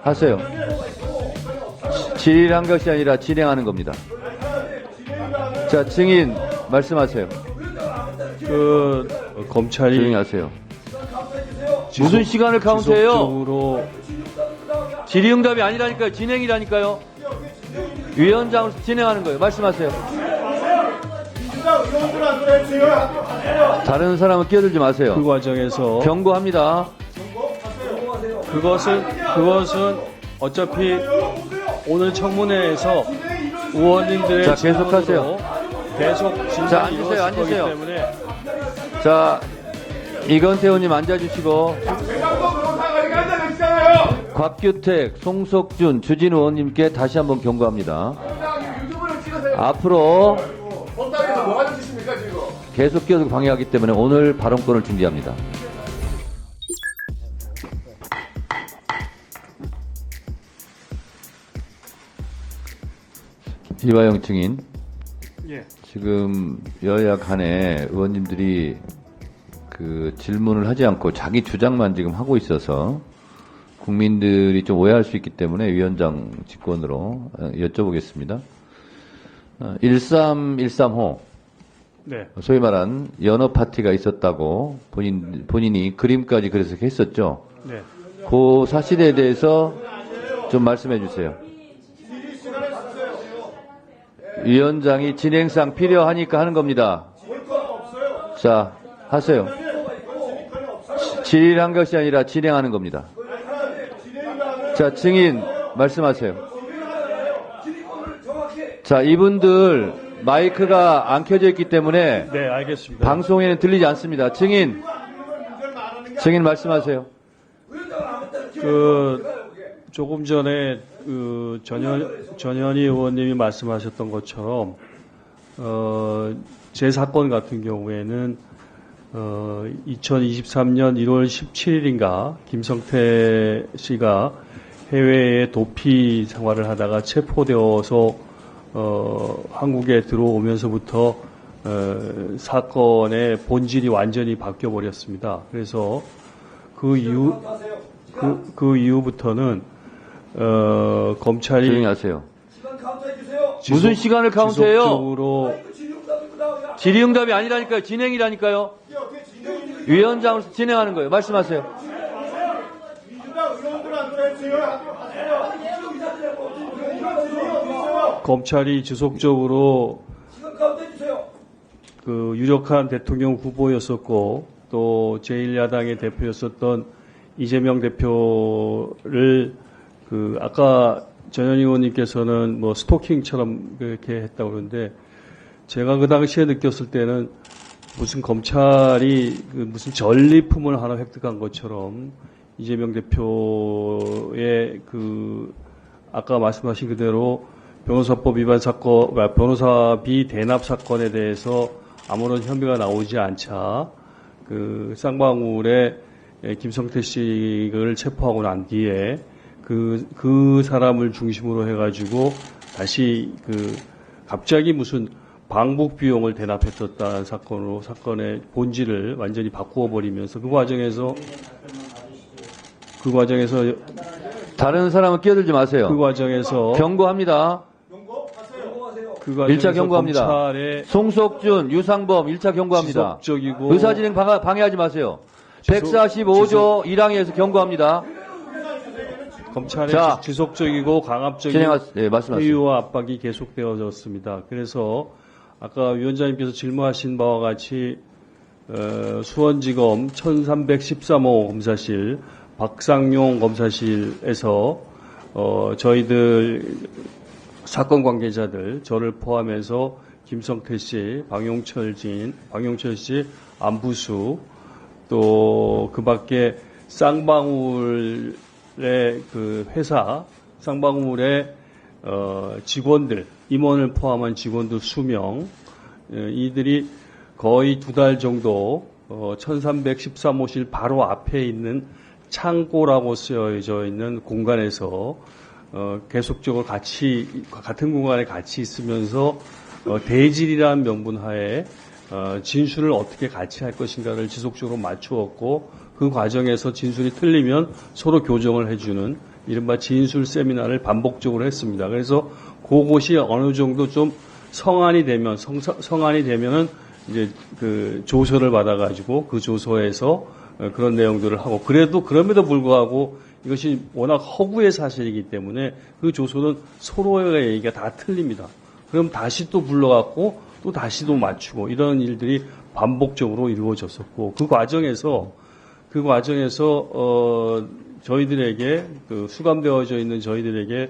하세요. 질의한 것이 아니라 진행하는 겁니다. 자, 증인 말씀하세요. 검찰이 조용히 하세요. 무슨 시간을 카운트해요? 지속적으로 질의응답이 아니라니까요. 진행이라니까요. 위원장으로서 진행하는 거예요. 말씀하세요. 다른 사람은 끼어들지 마세요. 그 과정에서 경고합니다. 그것은 어차피 오늘 청문회에서 의원님들의 자, 계속하세요. 계속 자, 진술이 앉으세요, 이루어질 앉으세요. 거기 때문에 자, 이건태 의원님 앉아주시고, 곽규택, 송석준, 주진우 의원님께 다시 한번 경고합니다. 앞으로 계속 끼어들고 방해하기 때문에 오늘 발언권을 중지합니다. 이화영 증인, 지금 여야 간에 의원님들이 그 질문을 하지 않고 자기 주장만 지금 하고 있어서 국민들이 좀 오해할 수 있기 때문에 위원장 직권으로 여쭤보겠습니다. 1313호, 네. 소위 말한 연어 파티가 있었다고 본인이 그림까지 그래서 했었죠. 네. 그 사실에 대해서 좀 말씀해 주세요. 위원장이 진행상 필요하니까 하는 겁니다. 자, 하세요. 질의한 것이 아니라 진행하는 겁니다. 자, 증인 말씀하세요. 자, 이분들 마이크가 안 켜져 있기 때문에 네, 알겠습니다. 방송에는 들리지 않습니다. 증인 말씀하세요. 조금 전에 전현희 의원님이 말씀하셨던 것처럼 제 사건 같은 경우에는 2023년 1월 17일인가 김성태 씨가 해외에 도피 생활을 하다가 체포되어서 한국에 들어오면서부터 사건의 본질이 완전히 바뀌어 버렸습니다. 그래서 그 이후부터는 검찰이 조용히 하세요. 무슨 시간을 카운트해요? 지속적으로 질의응답이 아니라니까요. 진행이라니까요. 위원장으로서 진행하는 거예요. 말씀하세요. 검찰이 지속적으로 그 유력한 대통령 후보였었고 또 제1야당의 대표였었던 이재명 대표를 그 아까 전현희 의원님께서는 뭐 스토킹처럼 그렇게 했다고 그러는데 제가 그 당시에 느꼈을 때는 무슨 검찰이 그 무슨 전리품을 하나 획득한 것처럼 이재명 대표의 그 아까 말씀하신 그대로 변호사법 위반 사건, 변호사비 대납 사건에 대해서 아무런 혐의가 나오지 않자 그 쌍방울에 김성태 씨를 체포하고 난 뒤에 그 사람을 중심으로 해가지고 다시 갑자기 무슨 방북 비용을 대납했었다는 사건으로 사건의 본질을 완전히 바꾸어 버리면서 그 과정에서 다른 사람은 끼어들지 마세요. 그 과정에서 경고합니다. 1차 경고합니다. 검찰의 송석준, 유상범 1차 경고합니다. 지속적이고 의사진행 방해하지 마세요. 145조 1항에서 경고합니다. 검찰의 자, 지속적이고 강압적인 네, 말씀하세요. 회유와 압박이 계속되어졌습니다. 그래서 아까 위원장님께서 질문하신 바와 같이 수원지검 1313호 검사실 박상용 검사실에서 저희들 사건 관계자들 저를 포함해서 김성태 씨, 방용철 씨, 안부수 또 그밖에 쌍방울의 그 회사 쌍방울의 직원들 임원을 포함한 직원들 수명 이들이 거의 2달 정도 1313호실 바로 앞에 있는 창고라고 쓰여져 있는 공간에서 계속적으로 같은 공간에 같이 있으면서 대질이라는 명분하에 진술을 어떻게 같이 할 것인가를 지속적으로 맞추었고 그 과정에서 진술이 틀리면 서로 교정을 해주는 이른바 진술 세미나를 반복적으로 했습니다. 그래서 그것이 어느 정도 좀 성안이 되면은 이제 그 조서를 받아가지고 그 조서에서 그런 내용들을 하고, 그럼에도 불구하고 이것이 워낙 허구의 사실이기 때문에 그 조서는 서로의 얘기가 다 틀립니다. 그럼 다시 또 불러갖고 또 다시 또 맞추고 이런 일들이 반복적으로 이루어졌었고, 그 과정에서 저희들에게 수감되어져 있는 저희들에게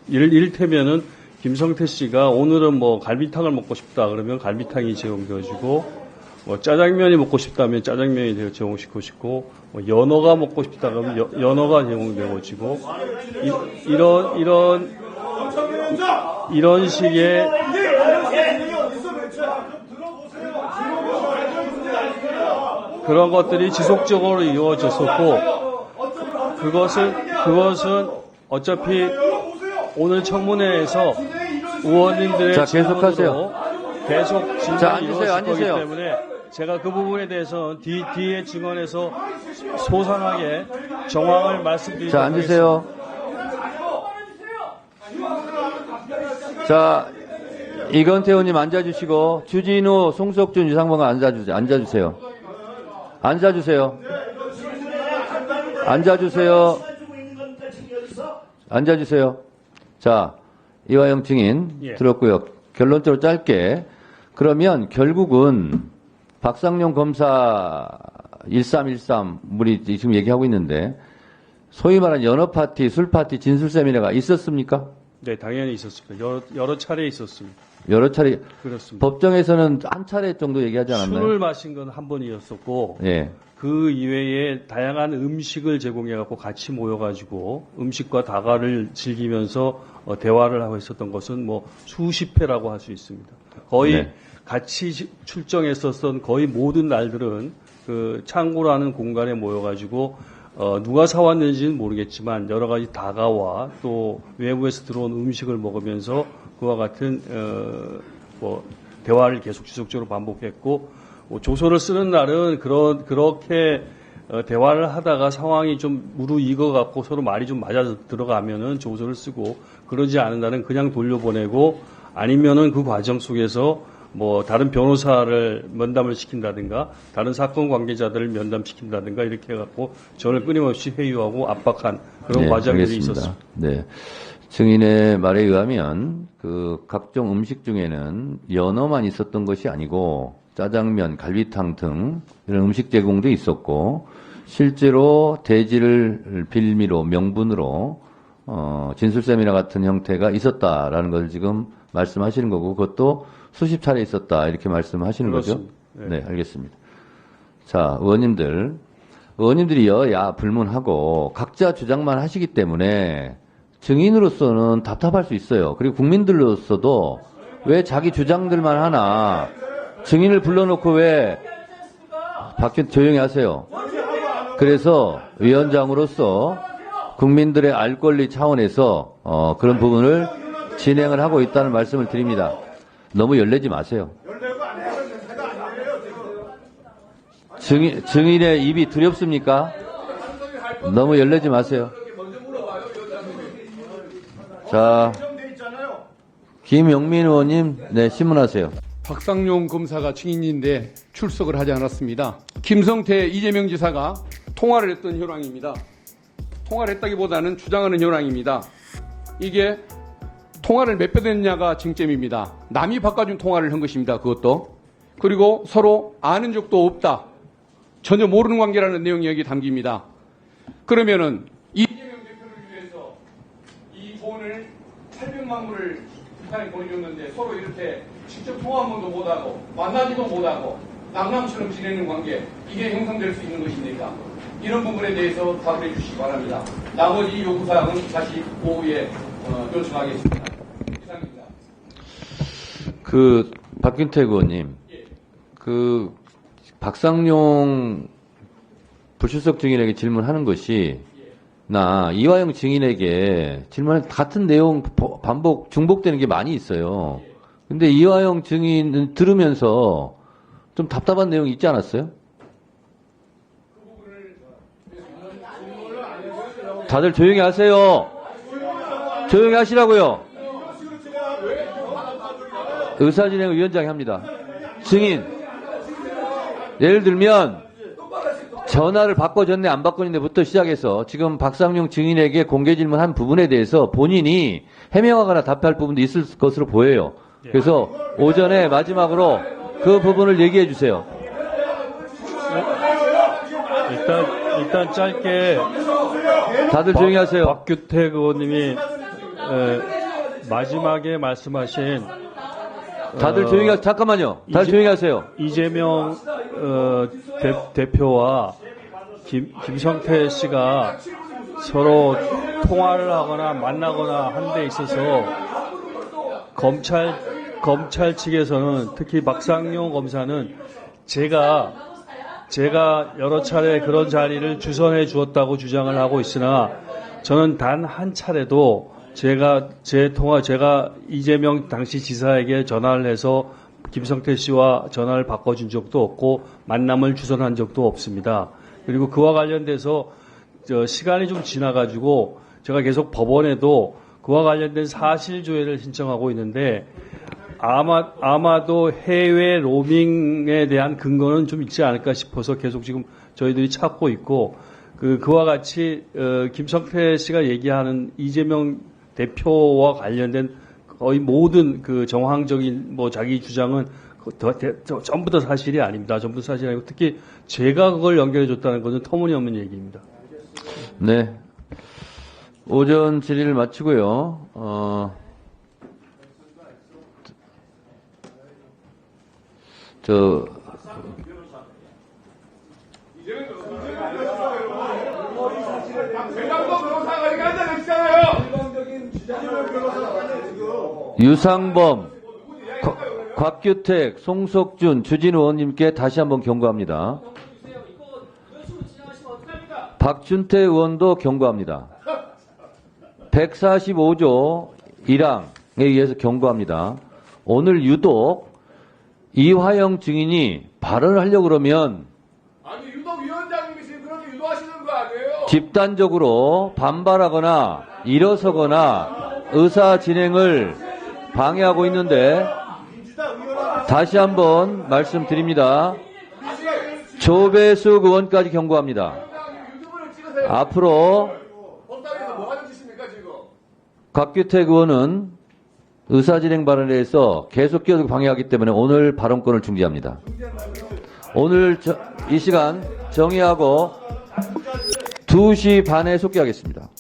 이를테면은 김성태 씨가 오늘은 갈비탕을 먹고 싶다 그러면 갈비탕이 제공되어지고, 짜장면이 먹고 싶다면 짜장면이 제공시키고, 연어가 먹고 싶다 그러면 연어가 제공되어지고, 이런 식의 그런 것들이 지속적으로 이루어졌었고, 그것은 어차피 오늘 청문회에서 의원님들의 자, 계속하세요. 계속 자, 질문이 이루어질 거기 때문에 제가 그 부분에 대해서 뒤에 증언에서 소상하게 정황을 말씀드리도록 자, 앉으세요. 자, 이건태 의원님 앉아주시고, 주진우, 송석준, 유상범가 앉아주세요. 앉아주세요. 자, 이화영 증인 들었고요. 결론적으로 짧게. 그러면 결국은 박상용 검사 1313 우리 지금 얘기하고 있는데, 소위 말하는 연어 파티, 술 파티, 진술 세미나가 있었습니까? 네, 당연히 있었습니다. 여러 차례 있었습니다. 여러 차례. 그렇습니다. 법정에서는 한 차례 정도 얘기하지 않았나요? 술을 마신 건 한 번이었었고, 예. 그 이외에 다양한 음식을 제공해갖고 같이 모여가지고 음식과 다과를 즐기면서 대화를 하고 있었던 것은 수십 회라고 할 수 있습니다. 거의 네. 같이 출정했었던 거의 모든 날들은 그 창고라는 공간에 모여가지고 누가 사왔는지는 모르겠지만 여러 가지 다과와 또 외부에서 들어온 음식을 먹으면서 그와 같은 대화를 계속 지속적으로 반복했고, 조서를 쓰는 날은 그렇게 대화를 하다가 상황이 좀 무르익어갖고 서로 말이 좀 맞아 들어가면은 조서를 쓰고, 그러지 않은 날은 그냥 돌려보내고, 아니면은 그 과정 속에서 다른 변호사를 면담을 시킨다든가 다른 사건 관계자들을 면담시킨다든가 이렇게 해갖고 저를 끊임없이 회유하고 압박한 그런 과정들이 알겠습니다. 있었습니다. 네. 증인의 말에 의하면 그 각종 음식 중에는 연어만 있었던 것이 아니고 짜장면, 갈비탕 등 이런 음식 제공도 있었고, 실제로 대지를 빌미로 명분으로 진술 세미나 같은 형태가 있었다라는 것을 지금 말씀하시는 거고, 그것도 수십 차례 있었다 이렇게 말씀하시는 그렇습니다. 거죠? 네, 알겠습니다. 자, 의원님들이 여야 불문하고 각자 주장만 하시기 때문에 증인으로서는 답답할 수 있어요. 그리고 국민들로서도 왜 자기 주장들만 하나, 증인을 불러놓고 왜 조용히 하세요. 그래서 위원장으로서 국민들의 알 권리 차원에서 그런 부분을 진행을 하고 있다는 말씀을 드립니다. 너무 열내지 마세요. 증인의 입이 두렵습니까? 너무 열내지 마세요. 자, 김영민 의원님, 네, 신문하세요. 박상용 검사가 증인인데 출석을 하지 않았습니다. 김성태 이재명 지사가 통화를 했던 현황입니다. 통화를 했다기보다는 주장하는 현황입니다. 이게 통화를 몇 번 했냐가 쟁점입니다. 남이 바꿔준 통화를 한 것입니다. 그것도. 그리고 서로 아는 적도 없다. 전혀 모르는 관계라는 내용이 여기 담깁니다. 그러면은 이재명 대표를 위해서 이 돈을 800만 불을 북한에 보내줬는데 서로 이렇게 직접 통화 한 번도 못하고 만나지도 못하고 낭남처럼 지내는 관계, 이게 형성될 수 있는 것입니까? 이런 부분에 대해서 답을 해주시기 바랍니다. 나머지 요구사항은 다시 오후에 요청하겠습니다. 이상입니다. 박균택 의원님, 박상용 불출석 증인에게 질문하는 것이, 이화영 증인에게 질문한 같은 내용 반복, 중복되는 게 많이 있어요. 근데 이화영 증인은 들으면서 좀 답답한 내용이 있지 않았어요? 다들 조용히 하세요. 조용히 하시라고요. 의사진행 위원장이 합니다. 증인. 예를 들면 전화를 바꿔줬네 안 바꿔줬네부터 시작해서 지금 박상용 증인에게 공개 질문한 부분에 대해서 본인이 해명하거나 답할 부분도 있을 것으로 보여요. 그래서 오전에 마지막으로 그 부분을 얘기해 주세요. 일단 짧게 다들 조용히 하세요. 박규택 의원님이 마지막에 말씀하신 다들 조용히 하세요. 잠깐만요. 다들 조용히 하세요. 이재명 대표와 김성태 씨가 서로 통화를 하거나 만나거나 한 데 있어서 검찰 측에서는 특히 박상용 검사는 제가 여러 차례 그런 자리를 주선해 주었다고 주장을 하고 있으나 저는 단 한 차례도 제가 이재명 당시 지사에게 전화를 해서 김성태 씨와 전화를 바꿔준 적도 없고 만남을 주선한 적도 없습니다. 그리고 그와 관련돼서 시간이 좀 지나가지고 제가 계속 법원에도 그와 관련된 사실조회를 신청하고 있는데 아마도 해외 로밍에 대한 근거는 좀 있지 않을까 싶어서 계속 지금 저희들이 찾고 있고 그와 같이 김성태 씨가 얘기하는 이재명 대표와 관련된 거의 모든 그 정황적인 자기 주장은 전부 다 사실이 아닙니다. 전부 다 사실이 아니고 특히 제가 그걸 연결해 줬다는 것은 터무니없는 얘기입니다. 네. 오전 질의를 마치고요. 유상범, 곽규택, 송석준, 주진우 의원님께 다시 한번 경고합니다. 박준태 의원도 경고합니다. 145조 1항에 의해서 경고합니다. 오늘 유독 이화영 증인이 발언을 하려고 그러면 아니 유독 위원장님이 지금 그렇게 유도하시는 거 아니에요? 집단적으로 반발하거나 일어서거나 의사 진행을 방해하고 있는데 다시 한번 말씀드립니다. 조배숙 의원까지 경고합니다. 앞으로 법당에서 뭐 하는 짓입니까 지금? 곽규택 의원은 의사진행 발언에 대해서 계속 끼어들고 방해하기 때문에 오늘 발언권을 중지합니다. 오늘 이 시간 정의하고 2시 반에 속기하겠습니다.